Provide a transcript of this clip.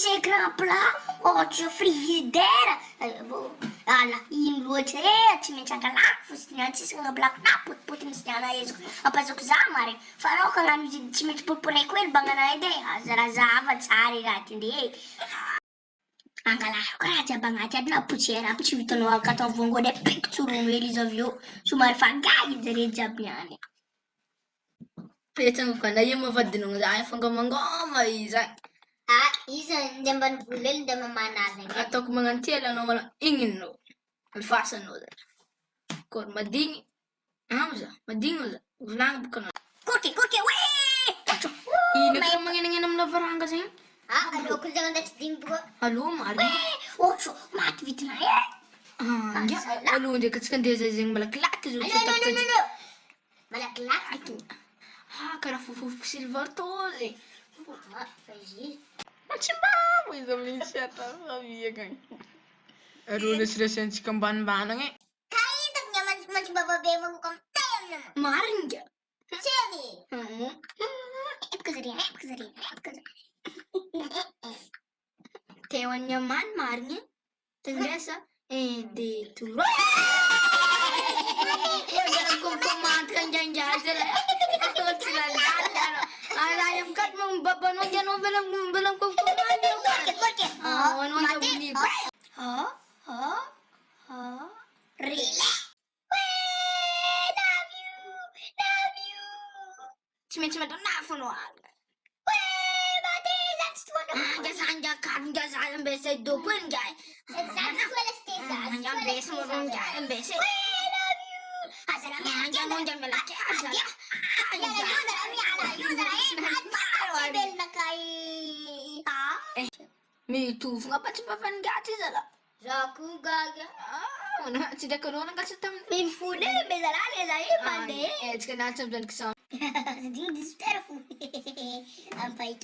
misy écran plat, ohatra frigidaire. Ala, ino loatra e, tsy maintsy angalako fosiny any tsisy angabelako potipotiny sy anaeziko apazako za mare. Fa anao ka nano izy tsy maintsy poriporeko hely bangana edy e, azarazava tsara i raha ty nde. Angalako raha jiaby agnaty aby na poussière aby tsy vitanao akato vongony e, pekitsorono hely izy avy eo. Somary fagahy jare jiaby niany. Petsangakana io mavadinao za fangamangama iza. Izy ndeha ambanivolo hely ndeha mamanazy angety. Ataoko magnano ty anao mana igninao. Alfasanao za. Kory madigny. Za, madigny za. Volagny boka anao. Koky, wee! Ino ka magnenanena amin'ny lavaranga zegny? Aleoko zegny andeha tsy digny boka. Allo Marie. Ohatra, maty vitina e. Allo ndraiky antsika andeha zay zegny malakilaky zao. No. Malakilaky. Karaha fofofoko Silvertose. Fazia. Matsimamo izy amin'ny siata aviagany. Arô resiresiantsika ambanimbany agny. Kahitako nga mantsimbavabe magoko amin'ny tayo naman. Marina. Siyani. Epaka zari. Tewan nyaman marina. Ternyata di turun. Jangan kumpulkan jangan-jangan lah. Atau silakan. Ayam kat membabangun jangan belang kumpulkan. Mati. Relax. Love you. Cuma tu nafsu nuan. Mati, that's wonderful. Jangan biasa dupin guys. That's what it stays as. Jangan biasa murung jangan biasa. Love you. Jangan melaki aja. Bel na kay May tufo nga pa sa pangati sala. Zaku gaga. Sida ko nung kasutang. Min fude bezalale zai mande. It's gonna have some Ding this terrible. I'm fight.